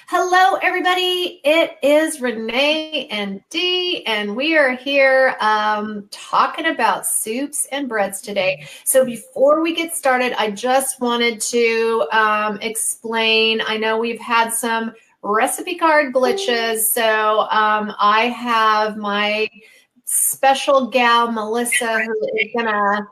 Hello, everybody. It is Renee and Dee, and we are here talking about soups and breads today. So before we get started, I just wanted to explain. I know we've had some recipe card glitches, so I have my special gal, Melissa, who is going to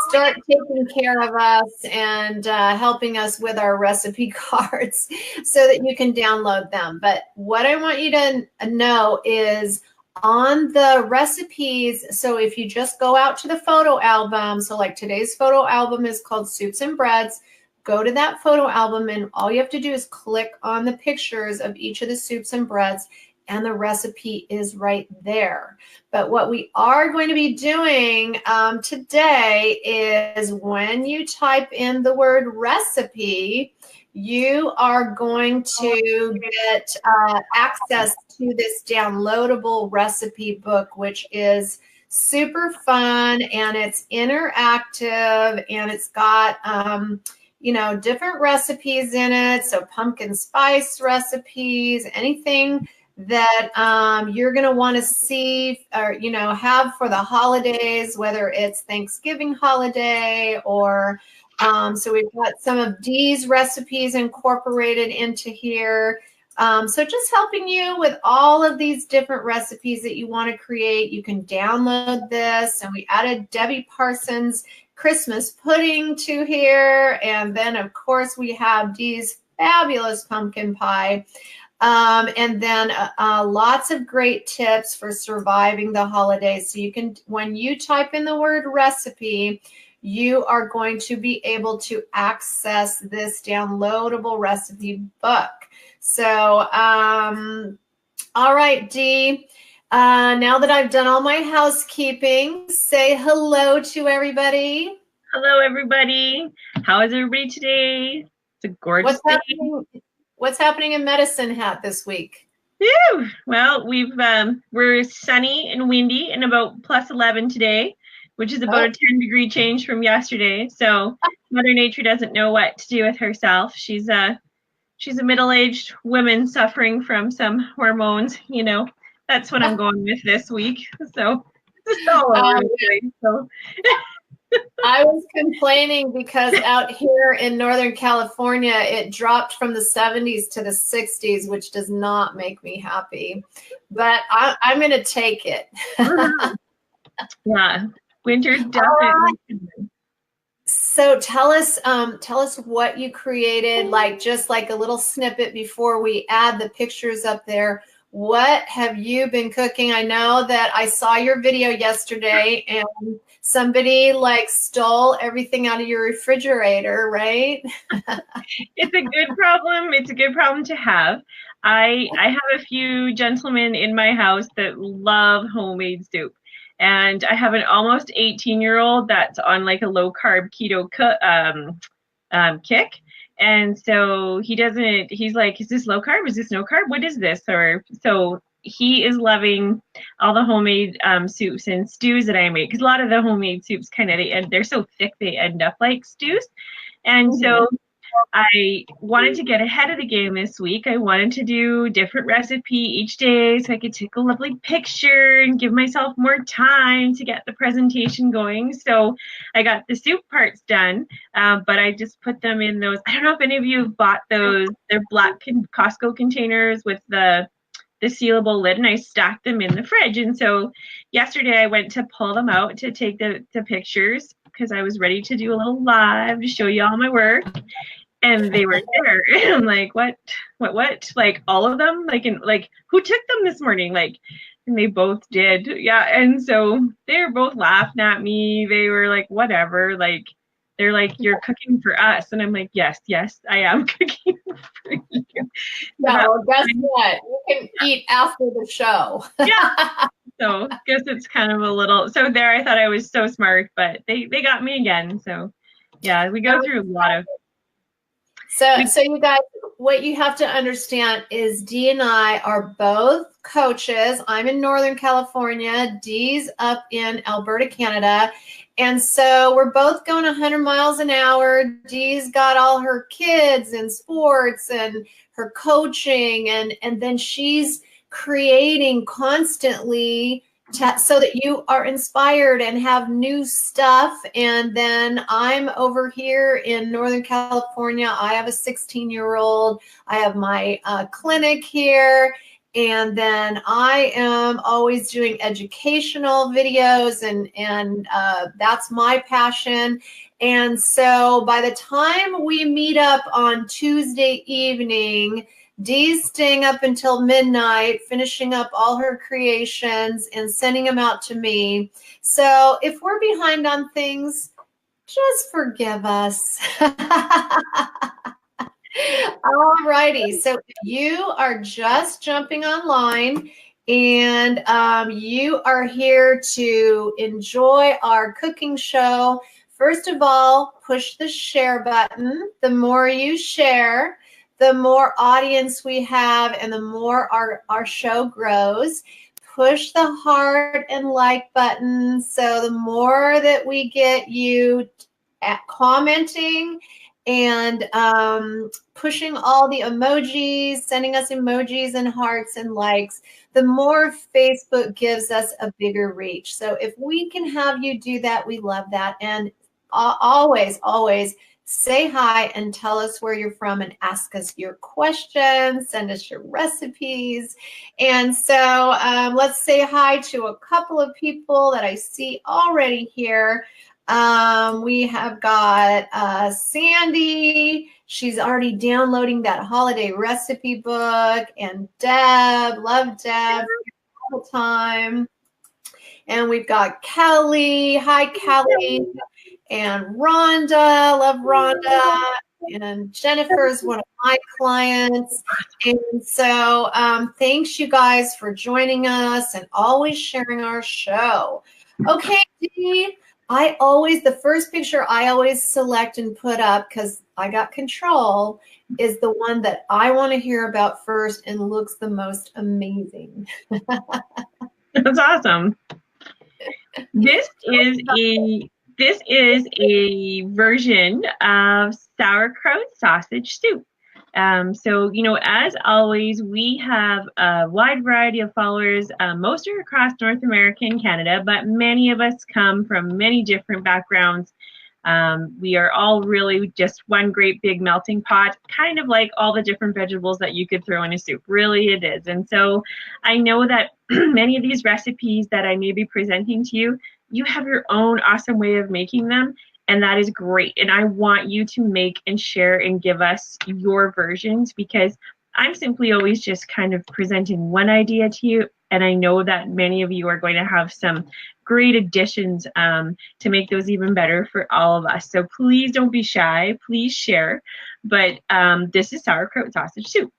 start taking care of us and helping us with our recipe cards so that you can download them. But what I want you to know is on the recipes, so if you just go out to the photo album, so like today's photo album is called Soups and Breads, go to that photo album and all you have to do is click on the pictures of each of the soups and breads and the recipe is right there. But what we are going to be doing today is when you type in the word recipe, you are going to get access to this downloadable recipe book, which is super fun and it's interactive and it's got different recipes in it. So pumpkin spice recipes, anything that you're going to want to see or, have for the holidays, whether it's Thanksgiving holiday or so we've got some of Dee's recipes incorporated into here. So just helping you with all of these different recipes that you want to create. You can download this, and we added Debbie Parsons' Christmas pudding to here. And then, of course, we have Dee's fabulous pumpkin pie. And then lots of great tips for surviving the holidays. So you can, when you type in the word recipe, you are going to be able to access this downloadable recipe book. So, all right, Dee, now that I've done all my housekeeping, say hello to everybody. Hello, everybody. How is everybody today? It's a gorgeous day. What's happening in Medicine Hat this week? Whew. Well, we're sunny and windy and about plus 11 today, which is about a 10-degree change from yesterday. So Mother Nature doesn't know what to do with herself. She's a middle-aged woman suffering from some hormones. That's what I'm going with this week. So it's all over the place. So. I was complaining because out here in Northern California, it dropped from the 70s to the 60s, which does not make me happy. But I'm going to take it. Yeah, winter's definitely. So tell us what you created, just like a little snippet before we add the pictures up there. What have you been cooking? I know that I saw your video yesterday and somebody stole everything out of your refrigerator, right? It's a good problem. It's a good problem to have. I have a few gentlemen in my house that love homemade soup. And I have an almost 18-year-old that's on a low carb keto kick. And so he's like, is this low carb? Is this no carb? What is this? So he is loving all the homemade soups and stews that I make. Because a lot of the homemade soups they're so thick, they end up like stews. And so I wanted to get ahead of the game this week. I wanted to do a different recipe each day so I could take a lovely picture and give myself more time to get the presentation going. So I got the soup parts done, but I just put them in those. I don't know if any of you have bought those. They're black Costco containers with the sealable lid, and I stacked them in the fridge. And so yesterday I went to pull them out to take the pictures because I was ready to do a little live to show you all my work. And they were there. And I'm like, what? Like all of them? Who took them this morning? And they both did. Yeah. And so they were both laughing at me. They were like, whatever. They're like, you're cooking for us. And I'm like, yes, I am cooking for you. Yeah, well, guess what? You can eat after the show. Yeah. So I guess it's kind of a little, so there I thought I was so smart, but they got me again. So yeah, we go through a lot of. So you guys, what you have to understand is Dee and I are both coaches. I'm in Northern California. Dee's up in Alberta, Canada. And so we're both going 100 miles an hour. Dee's got all her kids and sports and her coaching, and then she's creating constantly so that you are inspired and have new stuff. And then I'm over here in Northern California. I have a 16-year-old. I have my clinic here. And then I am always doing educational videos, and that's my passion. And so by the time we meet up on Tuesday evening, Dee's staying up until midnight, finishing up all her creations and sending them out to me. So if we're behind on things, just forgive us. All righty. So if you are just jumping online and you are here to enjoy our cooking show, first of all, push the share button. The more you share, the more audience we have and the more our show grows. Push the heart and like button. So the more that we get you commenting and pushing all the emojis, sending us emojis and hearts and likes, the more Facebook gives us a bigger reach. So if we can have you do that, we love that. And always, always say hi and tell us where you're from and ask us your questions, send us your recipes. And so let's say hi to a couple of people that I see already here. We have got Sandy. She's already downloading that holiday recipe book. And Deb, love Deb all the time. And we've got Kelly. Hi, Kelly. And Rhonda, love Rhonda. And Jennifer is one of my clients. And so thanks you guys for joining us and always sharing our show. Okay, Dee. The first picture I always select and put up, because I got control, is the one that I want to hear about first and looks the most amazing. That's awesome. This is a version of sauerkraut sausage soup. So, you know, as always, we have a wide variety of followers. Most are across North America and Canada, but many of us come from many different backgrounds. We are all really just one great big melting pot, kind of like all the different vegetables that you could throw in a soup. Really, it is. And so I know that many of these recipes that I may be presenting to you, you have your own awesome way of making them. And that is great. And I want you to make and share and give us your versions, because I'm simply always just kind of presenting one idea to you. And I know that many of you are going to have some great additions to make those even better for all of us. So please don't be shy. Please share. But this is sauerkraut sausage soup.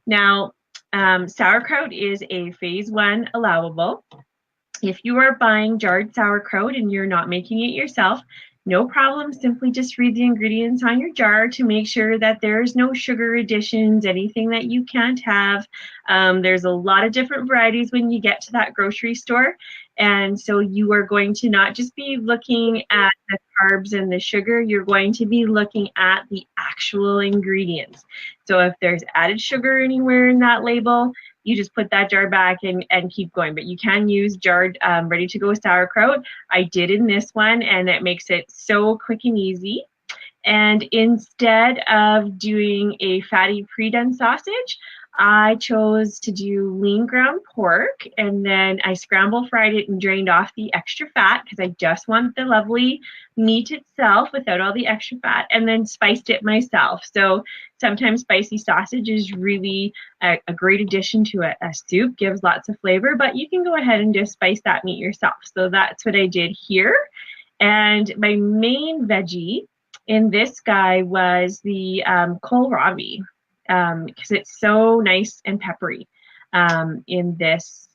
Now, sauerkraut is a phase 1 allowable. If you are buying jarred sauerkraut and you're not making it yourself, no problem. Simply just read the ingredients on your jar to make sure that there's no sugar additions, anything that you can't have. There's a lot of different varieties when you get to that grocery store. And so you are going to not just be looking at the carbs and the sugar, you're going to be looking at the actual ingredients. So if there's added sugar anywhere in that label, you just put that jar back and keep going. But you can use jarred, ready-to-go sauerkraut. I did in this one, and it makes it so quick and easy. And instead of doing a fatty pre-done sausage, I chose to do lean ground pork, and then I scramble fried it and drained off the extra fat because I just want the lovely meat itself without all the extra fat, and then spiced it myself. So sometimes spicy sausage is really a great addition to a soup, gives lots of flavor, but you can go ahead and just spice that meat yourself. So that's what I did here. And my main veggie in this guy was the kohlrabi, because it's so nice and peppery in this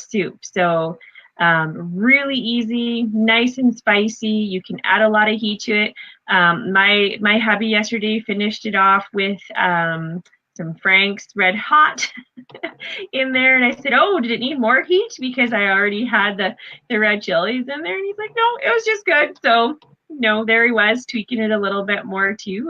soup. So really easy, nice and spicy. You can add a lot of heat to it. My hubby yesterday finished it off with some Frank's Red Hot in there. And I said, oh, did it need more heat? Because I already had the red chilies in there. And he's like, no, it was just good. So, there he was, tweaking it a little bit more too.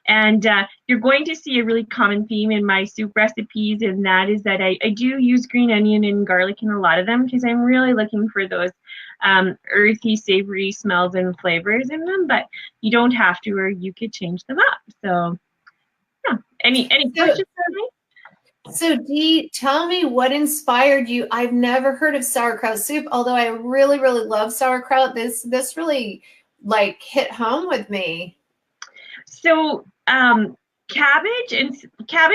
And you're going to see a really common theme in my soup recipes, and that is that I do use green onion and garlic in a lot of them because I'm really looking for those earthy, savory smells and flavors in them, but you don't have to, or you could change them up. So, yeah. Any questions for me? So Dee, tell me what inspired you. I've never heard of sauerkraut soup, although I really, really love sauerkraut. This really like hit home with me. So cabbage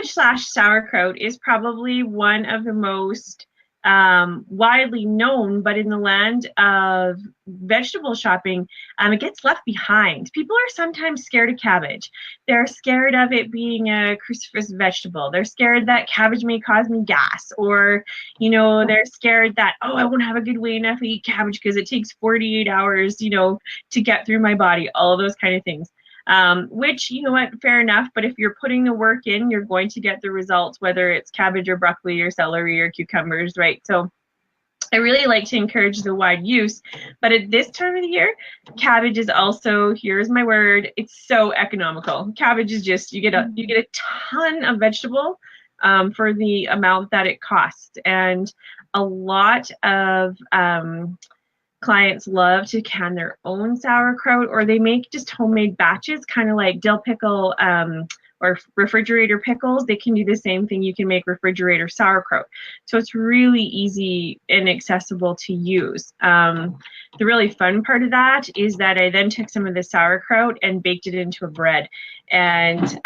slash sauerkraut is probably one of the most widely known, but in the land of vegetable shopping, it gets left behind. People are sometimes scared of cabbage. They're scared of it being a cruciferous vegetable. They're scared that cabbage may cause me gas, or, they're scared that, oh, I won't have a good way enough to eat cabbage because it takes 48 hours, to get through my body, all of those kind of things. Which, you know what, fair enough, but if you're putting the work in, you're going to get the results, whether it's cabbage or broccoli or celery or cucumbers, right? So I really like to encourage the wide use, but at this time of the year, cabbage is also, here's my word, it's so economical. Cabbage is just, you get a ton of vegetable for the amount that it costs, and a lot of clients love to can their own sauerkraut, or they make just homemade batches, kind of like dill pickle or refrigerator pickles. They can do the same thing. You can make refrigerator sauerkraut. So it's really easy and accessible to use. The really fun part of that is that I then took some of the sauerkraut and baked it into a bread. And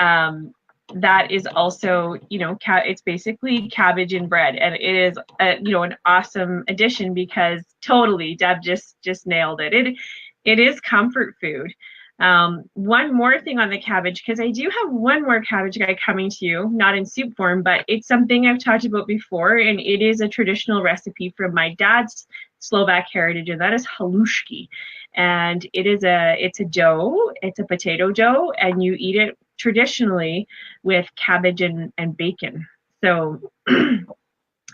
that is also, it's basically cabbage and bread, and it is, an awesome addition because totally, Deb just nailed it. It is comfort food. One more thing on the cabbage, because I do have one more cabbage guy coming to you, not in soup form, but it's something I've talked about before, and it is a traditional recipe from my dad's Slovak heritage, and that is halushki. And it's a dough, it's a potato dough, and you eat it traditionally with cabbage and bacon. So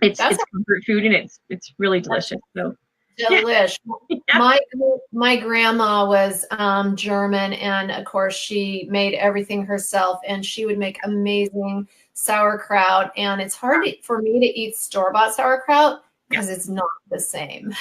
it's comfort food, and it's really delicious. So delish. Yeah. My grandma was German, and of course she made everything herself, and she would make amazing sauerkraut, and it's hard for me to eat store-bought sauerkraut because it's not the same.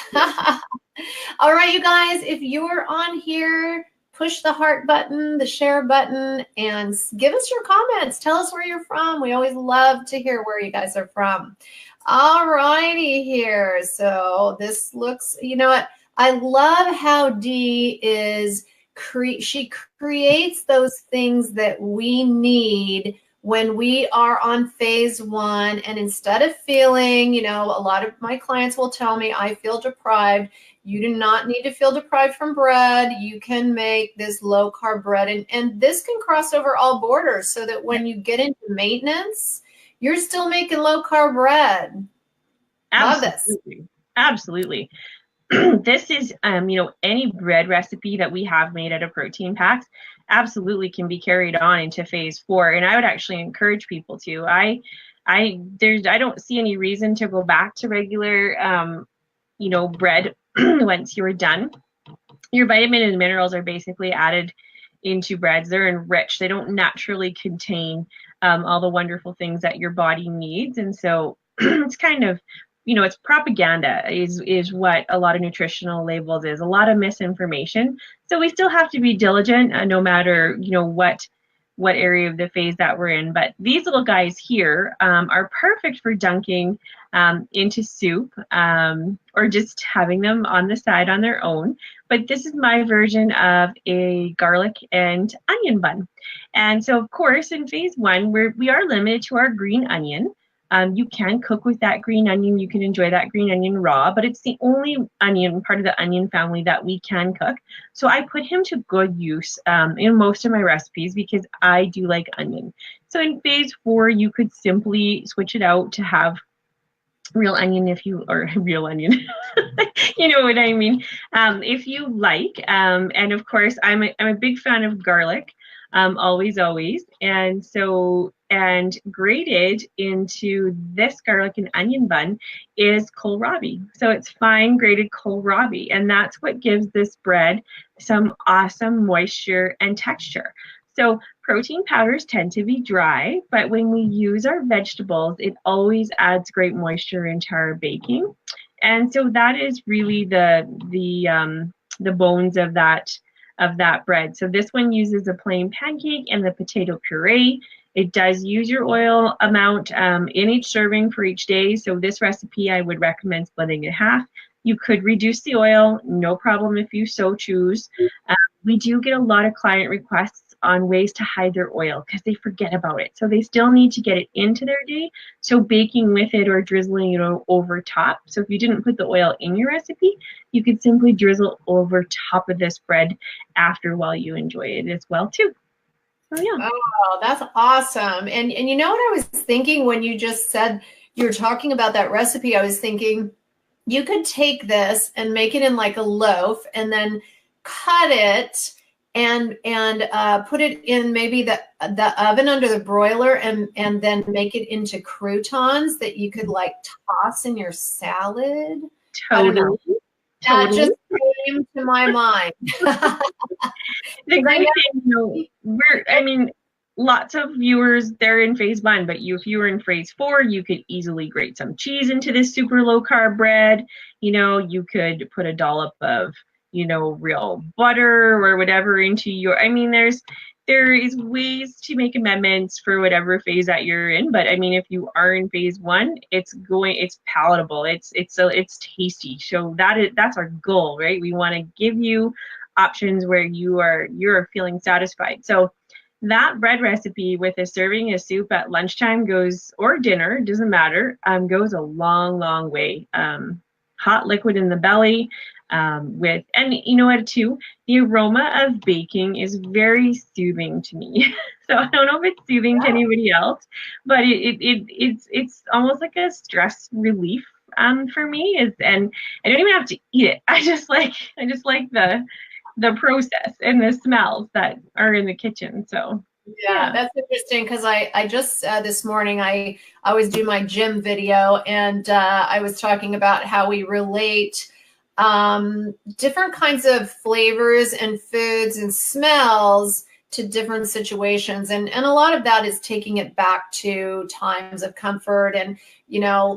All right, you guys, if you're on here, push the heart button, the share button, and give us your comments. Tell us where you're from. We always love to hear where you guys are from. All righty here. So this looks, you know what? I love how Dee is, she creates those things that we need when we are on phase one. And instead of feeling, a lot of my clients will tell me, I feel deprived. You do not need to feel deprived from bread. You can make this low carb bread, and this can cross over all borders so that when you get into maintenance, you're still making low carb bread. Love this. Absolutely. This is, any bread recipe that we have made out of protein packs absolutely can be carried on into phase 4. And I would actually encourage people to. I don't see any reason to go back to regular, bread once you're done. Your vitamin and minerals are basically added into breads. They're enriched. They don't naturally contain all the wonderful things that your body needs. And so it's kind of, it's propaganda is what a lot of nutritional labels is, a lot of misinformation. So we still have to be diligent no matter, what area of the phase that we're in. But these little guys here are perfect for dunking into soup or just having them on the side on their own. But this is my version of a garlic and onion bun. And so, of course, in phase 1, we are limited to our green onion. You can cook with that green onion. You can enjoy that green onion raw, but it's the only onion, part of the onion family that we can cook. So I put him to good use in most of my recipes because I do like onion. So in phase 4, you could simply switch it out to have real onion real onion, you know what I mean, if you like. And of course, I'm a big fan of garlic, always. And so and grated into this garlic and onion bun is kohlrabi. So it's fine grated kohlrabi, and that's what gives this bread some awesome moisture and texture. So protein powders tend to be dry, but when we use our vegetables, it always adds great moisture into our baking. And so that is really the bones of that bread. So this one uses a plain pancake and the potato puree. It does use your oil amount in each serving for each day. So this recipe, I would recommend splitting it in half. You could reduce the oil, no problem if you so choose. We do get a lot of client requests on ways to hide their oil because they forget about it. So they still need to get it into their day. So baking with it or drizzling it over top. So if you didn't put the oil in your recipe, you could simply drizzle over top of this bread after while you enjoy it as well too. So yeah. Oh, that's awesome. And you know what I was thinking when you just said you were talking about that recipe, I was thinking you could take this and make it in like a loaf and then cut it and put it in maybe the oven under the broiler and then make it into croutons that you could like toss in your salad. Totally. That just came to my mind. The great thing, lots of viewers, they're in phase 1, but if you were in phase 4, you could easily grate some cheese into this super low carb bread. You could put a dollop of, real butter or whatever into your, there is ways to make amendments for whatever phase that you're in. But if you are in phase 1, it's palatable. It's tasty. So that's our goal, right? We want to give you options where you're feeling satisfied. So that bread recipe with a serving of soup at lunchtime or dinner, doesn't matter, goes a long, long way. Hot liquid in the belly, and you know what too, the aroma of baking is very soothing to me. So I don't know if it's soothing to anybody else, but it's almost like a stress relief for me. And I don't even have to eat it. I just like the process and the smells that are in the kitchen. So yeah, that's interesting because I just this morning I always do my gym video, and I was talking about how we relate different kinds of flavors and foods and smells to different situations, and a lot of that is taking it back to times of comfort and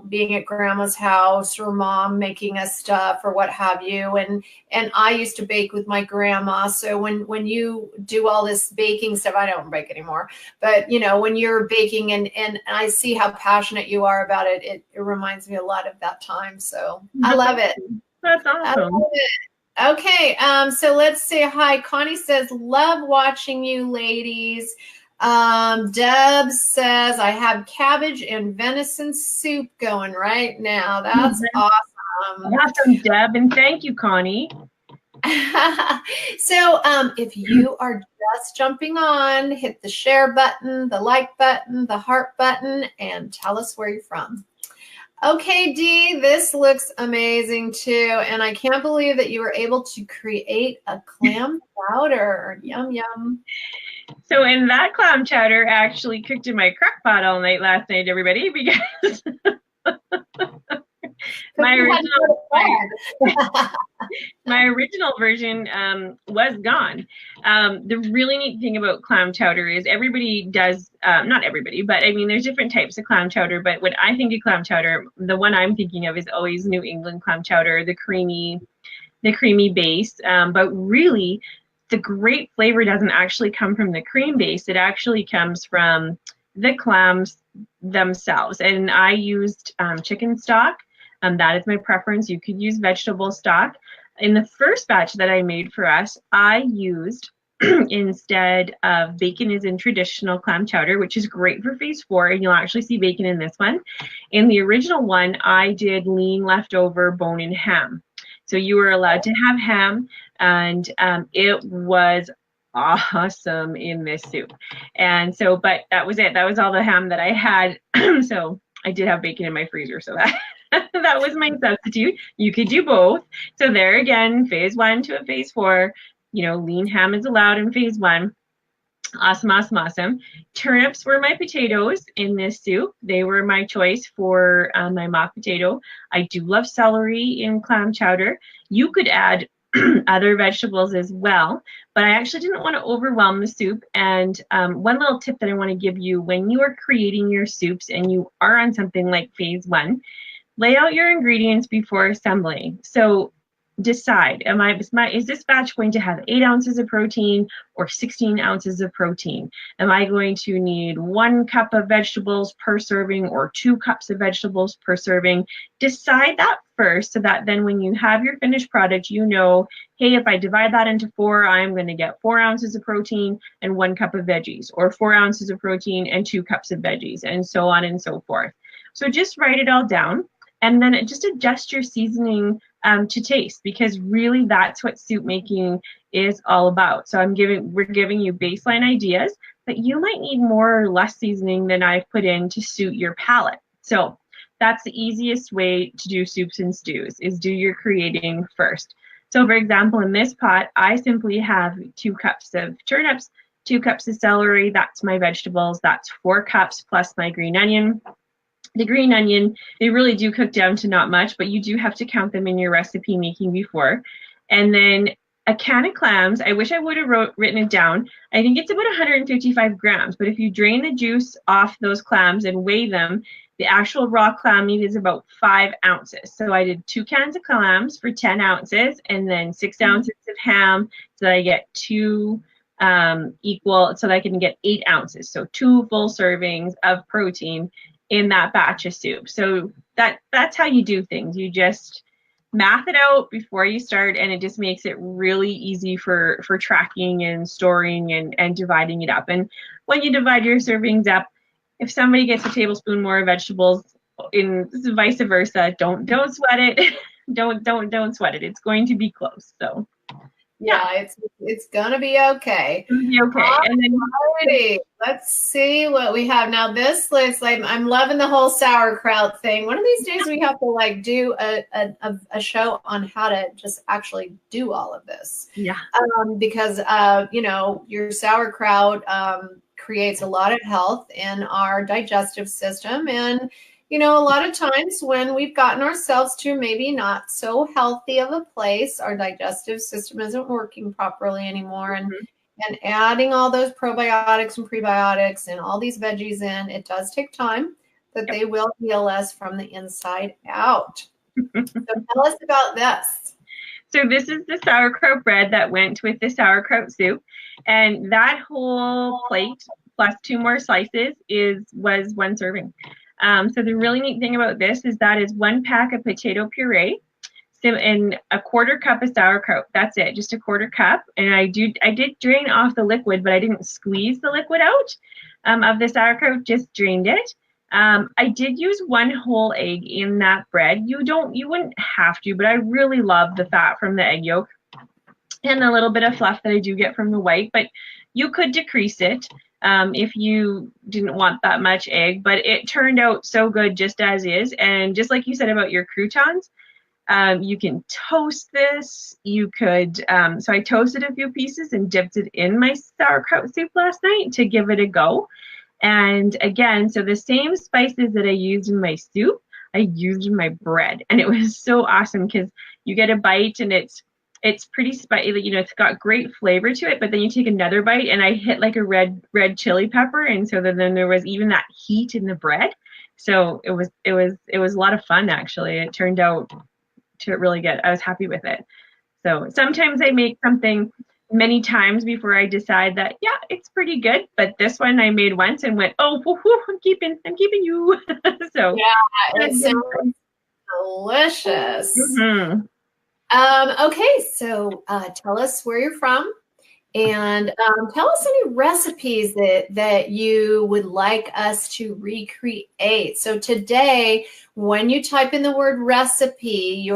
being at grandma's house or mom making us stuff or what have you. And I used to bake with my grandma, so when you do all this baking stuff, I don't bake anymore, but when you're baking and I see how passionate you are about it, it reminds me a lot of that time. So I love it. That's awesome. I love it. Okay, so let's say hi. Connie says, love watching you ladies. Deb says, I have cabbage and venison soup going right now. That's awesome. Awesome, Deb, and thank you, Connie. So if you are just jumping on, hit the share button, the like button, the heart button, and tell us where you're from. Okay, Dee, this looks amazing too. And I can't believe that you were able to create a clam chowder. Yum, yum. So, and that clam chowder actually cooked in my crock pot all night last night, everybody, because my original version was gone. The really neat thing about clam chowder is everybody does, not everybody, but there's different types of clam chowder. But when I think of clam chowder, the one I'm thinking of is always New England clam chowder, the creamy base. But really, the great flavor doesn't actually come from the cream base. It actually comes from the clams themselves. And I used chicken stock. That is my preference. You could use vegetable stock. In the first batch that I made for us, I used, instead of bacon is in traditional clam chowder, which is great for phase 4, and you'll actually see bacon in this one. In the original one, I did lean leftover bone-in ham. So you were allowed to have ham, and it was awesome in this soup. And so, but that was it. That was all the ham that I had. So I did have bacon in my freezer, so that was my substitute. You could do both. So there again, phase 1 to a phase 4, lean ham is allowed in phase 1. Awesome, awesome, awesome. Turnips were my potatoes in this soup. They were my choice for my mock potato. I do love celery in clam chowder. You could add other vegetables as well, but I actually didn't want to overwhelm the soup. And one little tip that I want to give you when you are creating your soups and you are on something like phase one, lay out your ingredients before assembling. So decide, is this batch going to have 8 ounces of protein or 16 ounces of protein? Am I going to need 1 cup of vegetables per serving or 2 cups of vegetables per serving? Decide that first so that then when you have your finished product, you know, hey, if I divide that into 4, I'm going to get 4 ounces of protein and 1 cup of veggies, or 4 ounces of protein and 2 cups of veggies, and so on and so forth. So just write it all down and then just adjust your seasoning to taste, because really that's what soup making is all about. So we're giving you baseline ideas, but you might need more or less seasoning than I've put in to suit your palate. So that's the easiest way to do soups and stews, is do your creating first. So for example, in this pot, I simply have 2 cups of turnips, 2 cups of celery, that's my vegetables, that's 4 cups plus my green onion. The green onion, they really do cook down to not much, but you do have to count them in your recipe making before. And then a can of clams, I wish I would have written it down. I think it's about 155 grams, but if you drain the juice off those clams and weigh them, the actual raw clam meat is about 5 ounces. So I did 2 cans of clams for 10 ounces and then 6 ounces of ham, so that I get 2 equal, so that I can get 8 ounces. So 2 full servings of protein in that batch of soup. So that's how you do things. You just math it out before you start, and it just makes it really easy for tracking and storing and dividing it up. And when you divide your servings up, if somebody gets a tablespoon more of vegetables, in vice versa, don't sweat it. don't sweat it. It's going to be close. So yeah, it's gonna be okay. It'll be okay. And then Alrighty, let's see what we have now. This looks like I'm loving the whole sauerkraut thing. One of these days we have to like do a show on how to just actually do all of this. Yeah. Because you know, your sauerkraut creates a lot of health in our digestive system. And you know, a lot of times when we've gotten ourselves to maybe not so healthy of a place, our digestive system isn't working properly anymore. And adding all those probiotics and prebiotics and all these veggies in, it does take time, but they will heal us from the inside out. So tell us about this. So this is the sauerkraut bread that went with the sauerkraut soup. And that whole plate plus 2 more slices was 1 serving. So the really neat thing about this is that is 1 pack of potato puree and a 1/4 cup of sauerkraut. That's it, just a 1/4 cup. And I did drain off the liquid, but I didn't squeeze the liquid out of the sauerkraut, just drained it. I did use 1 whole egg in that bread. You wouldn't have to, but I really love the fat from the egg yolk and a little bit of fluff that I do get from the white, but you could decrease it if you didn't want that much egg, but it turned out so good just as is. And just like you said about your croutons, you can toast this. You could, so I toasted a few pieces and dipped it in my sauerkraut soup last night to give it a go. And again, so the same spices that I used in my soup, I used in my bread. And it was so awesome because you get a bite and it's pretty spicy, you know, it's got great flavor to it, but then you take another bite and I hit like a red chili pepper. And so then there was even that heat in the bread. So it was a lot of fun, actually. It turned out to really good. I was happy with it. So sometimes I make something many times before I decide that, yeah, it's pretty good. But this one I made once and went, oh, I'm keeping you. So yeah, it sounds delicious. Mm-hmm. Okay, so tell us where you're from, and tell us any recipes that you would like us to recreate. So today, when you type in the word recipe,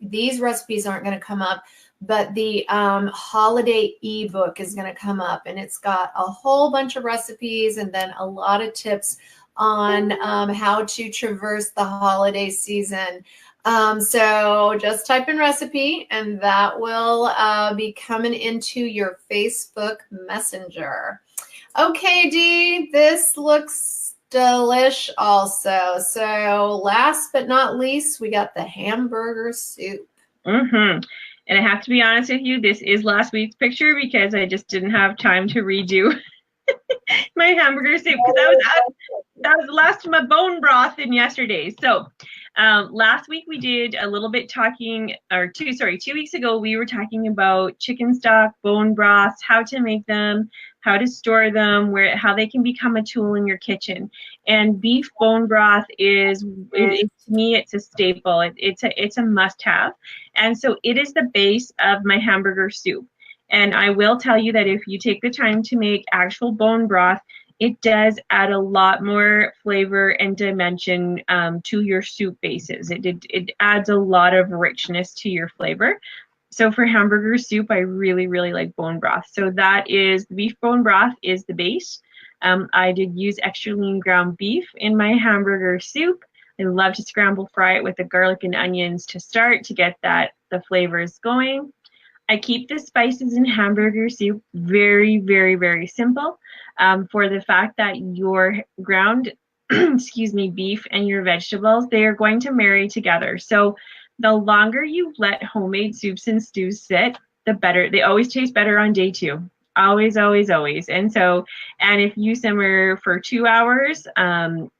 these recipes aren't going to come up, but the holiday ebook is going to come up, and it's got a whole bunch of recipes and then a lot of tips on how to traverse the holiday season. So just type in recipe and that will be coming into your Facebook Messenger. Okay, Dee, this looks delish also. So last but not least, we got the hamburger soup. Mm-hmm. And I have to be honest with you, this is last week's picture because I just didn't have time to redo my hamburger soup because that was the last of my bone broth in yesterday. So last week we did a little bit talking, or 2 weeks ago we were talking about chicken stock, bone broths, how to make them, how to store them, how they can become a tool in your kitchen. And beef bone broth to me, it's a staple. It's a must-have. And so it is the base of my hamburger soup. And I will tell you that if you take the time to make actual bone broth, it does add a lot more flavor and dimension to your soup bases. It adds a lot of richness to your flavor. So for hamburger soup, I really, really like bone broth. So that is, beef bone broth is the base. I did use extra lean ground beef in my hamburger soup. I love to scramble fry it with the garlic and onions to start to get the flavors going. I keep the spices in hamburger soup very, very, very simple for the fact that your ground, beef and your vegetables, they are going to marry together. So the longer you let homemade soups and stews sit, the better. They always taste better on day 2. Always, always, always. And if you simmer for 2 hours,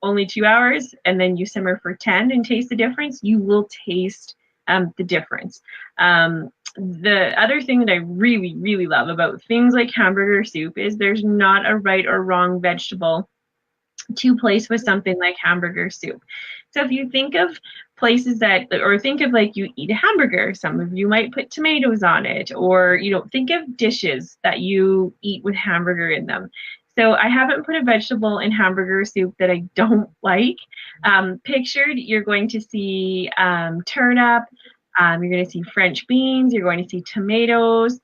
only 2 hours, and then you simmer for 10 and taste the difference, you will taste the difference. The other thing that I really, really love about things like hamburger soup is there's not a right or wrong vegetable to place with something like hamburger soup. So if you think of places or think of like you eat a hamburger, some of you might put tomatoes on it, or think of dishes that you eat with hamburger in them. So I haven't put a vegetable in hamburger soup that I don't like. Pictured, you're going to see turnip, you're going to see French beans, you're going to see tomatoes.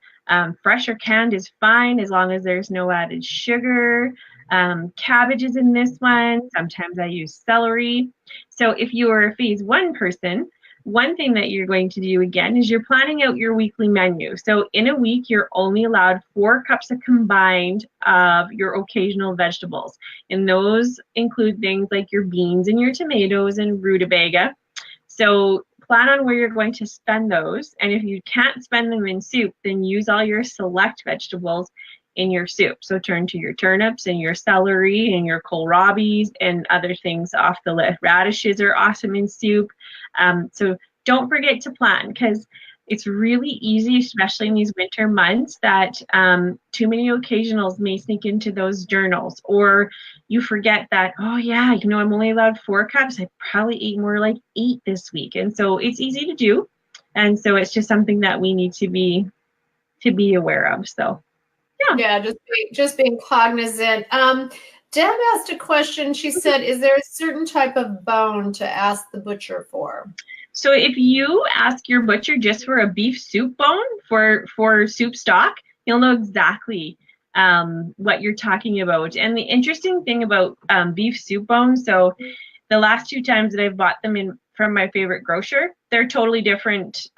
Fresh or canned is fine as long as there's no added sugar. Cabbage is in this one. Sometimes I use celery. So if you are a phase 1 person, one thing that you're going to do again is you're planning out your weekly menu. So in a week, you're only allowed 4 cups of combined of your occasional vegetables. And those include things like your beans and your tomatoes and rutabaga. So plan on where you're going to spend those. And if you can't spend them in soup, then use all your select vegetables in your soup. So turn to your turnips and your celery and your kohlrabis and other things off the list. Radishes are awesome in soup. So don't forget to plan, because it's really easy, especially in these winter months, that too many occasionals may sneak into those journals, or you forget that, oh yeah, I'm only allowed 4 cups. I probably ate more like 8 this week. And so it's easy to do. And so it's just something that we need to be aware of. So yeah, just being cognizant. Deb asked a question. She said, is there a certain type of bone to ask the butcher for? So if you ask your butcher just for a beef soup bone for soup stock, you'll know exactly what you're talking about. And the interesting thing about beef soup bones, so the last 2 times that I've bought them from my favorite grocer, they're totally different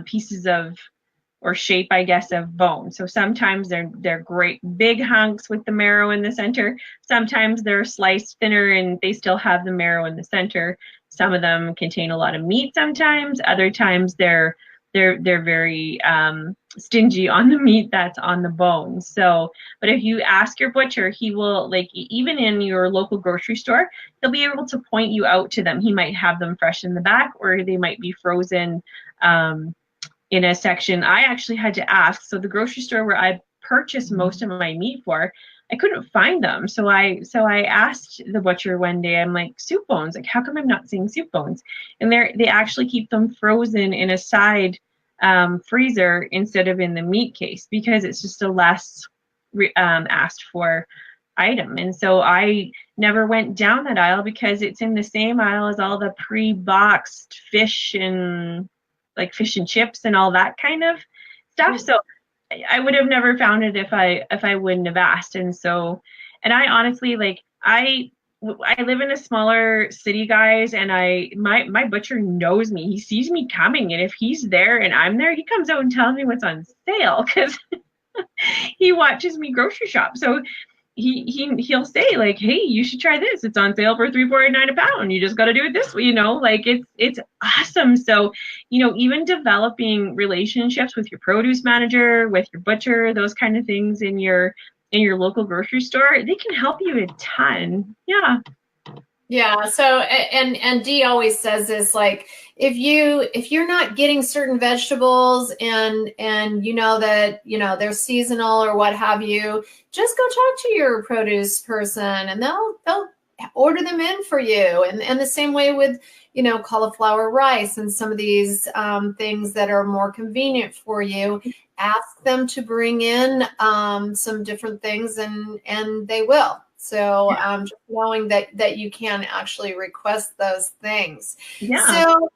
pieces of, or shape, I guess, of bone. So sometimes they're great big hunks with the marrow in the center. Sometimes they're sliced thinner and they still have the marrow in the center. Some of them contain a lot of meat sometimes. Other times they're very stingy on the meat that's on the bone. So, but if you ask your butcher, he will, like, even in your local grocery store, he'll be able to point you out to them. He might have them fresh in the back, or they might be frozen in a section. I actually had to ask. So the grocery store where I purchased most of my meat for, I couldn't find them. So I asked the butcher one day, I'm like, soup bones, like, how come I'm not seeing soup bones? And they actually keep them frozen in a side freezer instead of in the meat case, because it's just a less asked for item. And so I never went down that aisle because it's in the same aisle as all the pre-boxed fish and like fish and chips and all that kind of stuff. So I would have never found it if I wouldn't have asked. And so, and I honestly, like, I I live in a smaller city, guys, and my butcher knows me. He sees me coming, and if he's there and I'm there, he comes out and tells me what's on sale because he watches me grocery shop. So he'll say like, "Hey, you should try this. It's on sale for $3.49 a pound. You just got to do it this way." Like it's awesome. So, even developing relationships with your produce manager, with your butcher, those kind of things in your local grocery store, they can help you a ton. Yeah. Yeah. So, and Dee always says this, like, if you're not getting certain vegetables and that, they're seasonal or what have you, just go talk to your produce person and they'll order them in for you. And the same way with, cauliflower rice and some of these things that are more convenient for you. Ask them to bring in some different things and they will. So just knowing that you can actually request those things. Yeah. So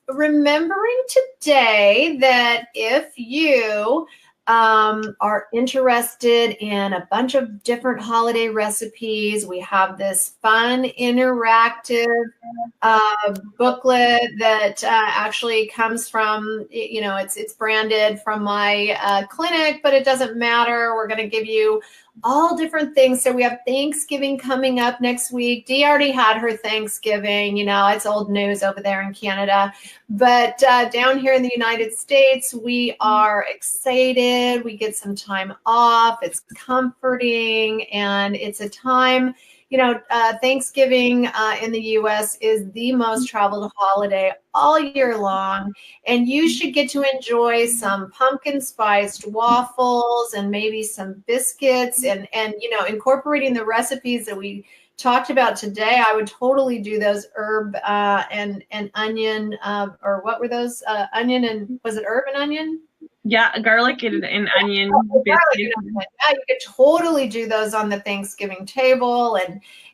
remembering today that if you are interested in a bunch of different holiday recipes, we have this fun interactive booklet that actually comes from, it's branded from my clinic, but it doesn't matter. We're going to give you all different things. So we have Thanksgiving coming up next week. Dee already had her Thanksgiving. It's old news over there in Canada. But down here in the United States, we are excited. We get some time off. It's comforting. And it's a time, Thanksgiving in the U.S. is the most traveled holiday all year long. And you should get to enjoy some pumpkin spiced waffles and maybe some biscuits and incorporating the recipes that we talked about today. I would totally do those herb and onion, or what were those? Onion and, was it herb and onion? Yeah, garlic and onion. Yeah, you could totally do those on the Thanksgiving table,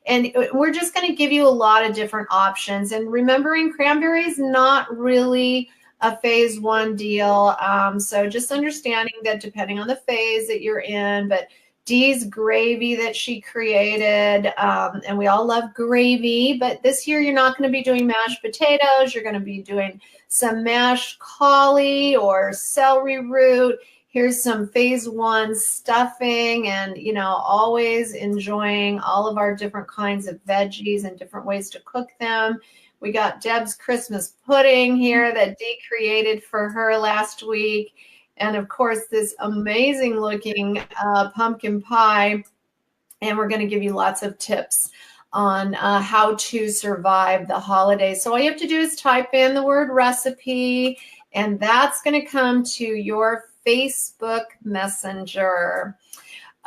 and we're just going to give you a lot of different options. And remembering cranberry is not really a phase one deal, so just understanding that depending on the phase that you're in. But Dee's gravy that she created, and we all love gravy, but this year you're not going to be doing mashed potatoes. You're going to be doing some mashed cauli or celery root. Here's some phase one stuffing, and always enjoying all of our different kinds of veggies and different ways to cook them. We got Deb's Christmas pudding here that Dee created for her last week. And of course, this amazing looking pumpkin pie. And we're going to give you lots of tips on how to survive the holidays. So all you have to do is type in the word recipe, and that's going to come to your Facebook Messenger.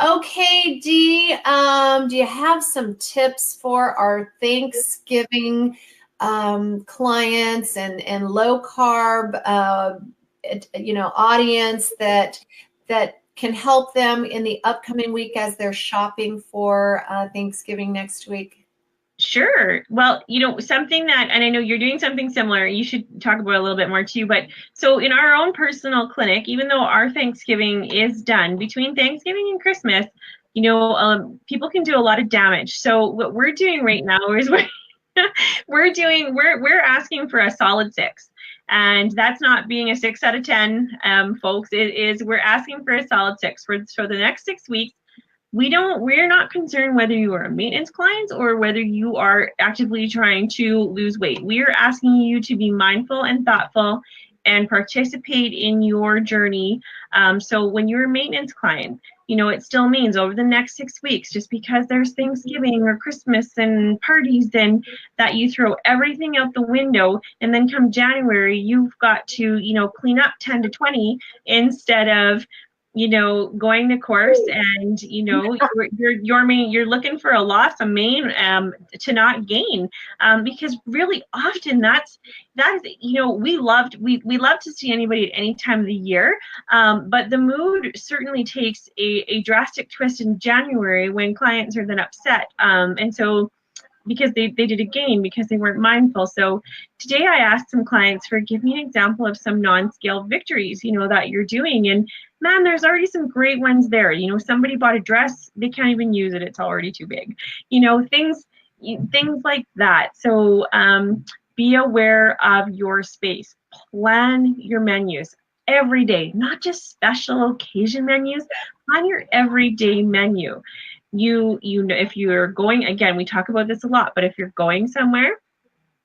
Okay, Dee, do you have some tips for our Thanksgiving clients and low carb audience that can help them in the upcoming week as they're shopping for Thanksgiving next week? Sure. Well, something that, and I know you're doing something similar, you should talk about a little bit more too, but so in our own personal clinic, even though our Thanksgiving is done, between Thanksgiving and Christmas, people can do a lot of damage. So what we're doing right now is we're asking for a solid 6. And that's not being a 6 out of 10, folks. It is, we're asking for a solid 6 for the next 6 weeks. We're not concerned whether you are a maintenance client or whether you are actively trying to lose weight. We are asking you to be mindful and thoughtful and participate in your journey. So when you're a maintenance client, it still means over the next 6 weeks, just because there's Thanksgiving or Christmas and parties, then that you throw everything out the window, and then come January, you've got to, clean up 10 to 20 instead of, going the course, and you're looking for a loss of main to not gain, because really often that is we love to see anybody at any time of the year, but the mood certainly takes a drastic twist in January when clients are then upset, and so because they did a gain because they weren't mindful. So today I asked some clients for, give me an example of some non-scale victories, that you're doing. And man, there's already some great ones there. Somebody bought a dress, they can't even use it. It's already too big. Things things like that. So be aware of your space. Plan your menus every day, not just special occasion menus. Plan your everyday menu. You know, if you're going, again, we talk about this a lot, but if you're going somewhere,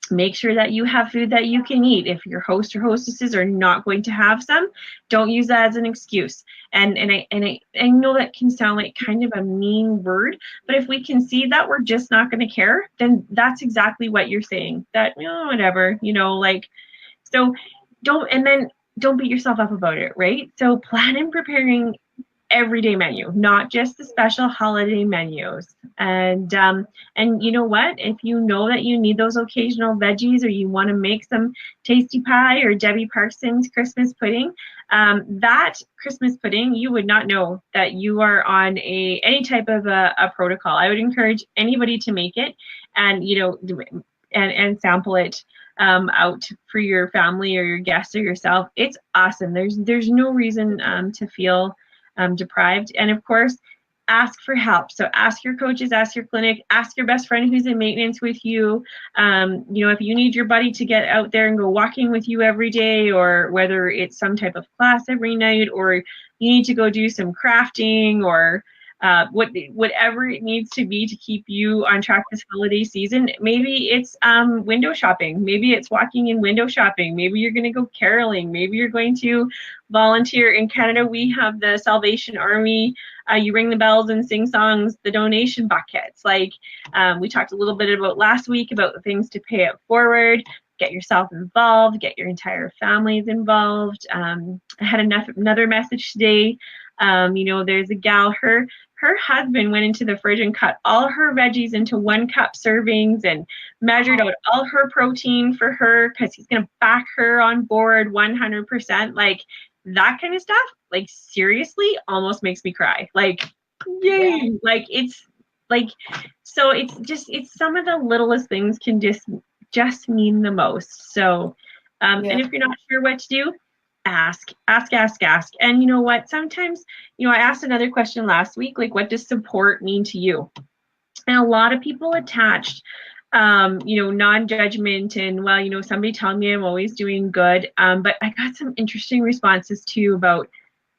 make sure that you have food that you can eat. If your host or hostesses are not going to have some, don't use that as an excuse. And I know that can sound like kind of a mean word, but if we can see that we're just not going to care, then that's exactly what you're saying. That, whatever, like, so don't beat yourself up about it, right? So plan and preparing everyday menu, not just the special holiday menus. And you know what? If you know that you need those occasional veggies, or you want to make some tasty pie or Debbie Parsons Christmas pudding, that Christmas pudding, you would not know that you are on any type of a protocol. I would encourage anybody to make it, and and sample it out for your family or your guests or yourself. It's awesome. There's no reason to feel deprived. And of course, ask for help. So ask your coaches, ask your clinic, ask your best friend who's in maintenance with you. If you need your buddy to get out there and go walking with you every day, or whether it's some type of class every night, or you need to go do some crafting, or whatever it needs to be to keep you on track this holiday season. Maybe it's window shopping. Maybe it's walking in window shopping. Maybe you're going to go caroling. Maybe you're going to volunteer. In Canada, we have the Salvation Army. You ring the bells and sing songs, the donation buckets. Like we talked a little bit about last week about the things to pay it forward. Get yourself involved, get your entire families involved. I had another message today. There's a gal, her husband went into the fridge and cut all her veggies into 1 cup servings and measured out all her protein for her, because he's going to back her on board 100%. Like, that kind of stuff, like, seriously, almost makes me cry. Like, yay! Yeah. Like, it's like, so it's some of the littlest things can just mean the most. So, and if you're not sure what to do, ask. And you know what? Sometimes, I asked another question last week, like, what does support mean to you? And a lot of people attached, non-judgment and, well, somebody telling me I'm always doing good. But I got some interesting responses too about,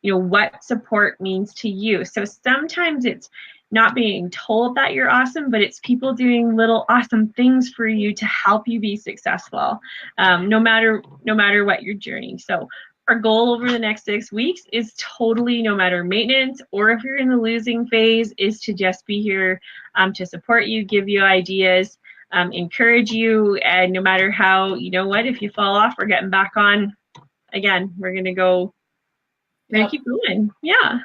what support means to you. So sometimes it's not being told that you're awesome, but it's people doing little awesome things for you to help you be successful, no matter what your journey. So our goal over the next 6 weeks is totally, no matter maintenance or if you're in the losing phase, is to just be here to support you, give you ideas, encourage you, and no matter how, if you fall off, we're getting back on again. We're gonna keep going. Yeah.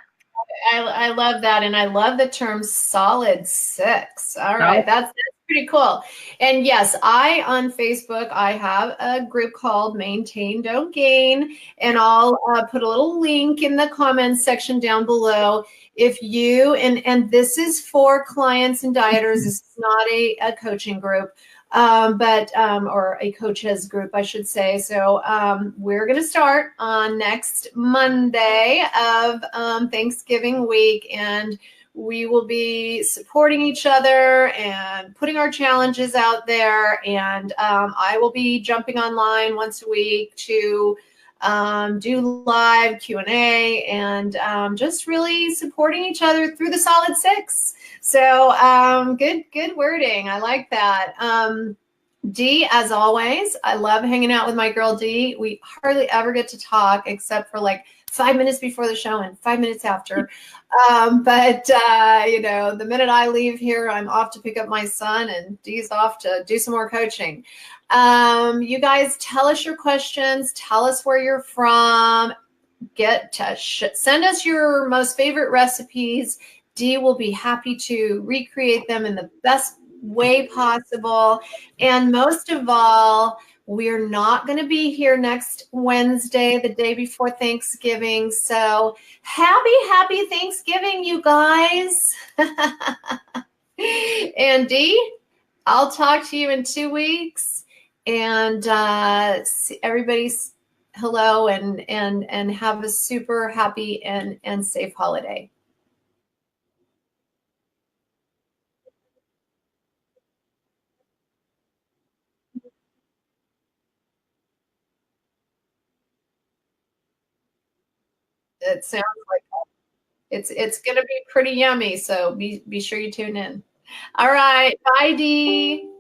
I love that, and I love the term solid 6. All right, that's pretty cool. And yes, on Facebook, I have a group called Maintain Don't Gain, and I'll put a little link in the comments section down below. If you, and this is for clients and dieters, this is not a coaching group, or a coaches group, I should say. So we're going to start on next Monday of Thanksgiving week, and we will be supporting each other and putting our challenges out there. And I will be jumping online once a week to do live Q&A and just really supporting each other through the solid 6. So good wording. I like that. Dee, as always, I love hanging out with my girl Dee. We hardly ever get to talk except for like 5 minutes before the show and 5 minutes after. But the minute I leave here, I'm off to pick up my son, and Dee's off to do some more coaching. You guys, tell us your questions. Tell us where you're from. Send us your most favorite recipes. Dee will be happy to recreate them in the best way possible. And most of all, we're not going to be here next Wednesday, the day before Thanksgiving. So happy Thanksgiving, you guys. And Dee, I'll talk to you in 2 weeks. And everybody's hello, and have a super happy and safe holiday. It sounds like it's going to be pretty yummy. So be sure you tune in. All right. Bye, Dee.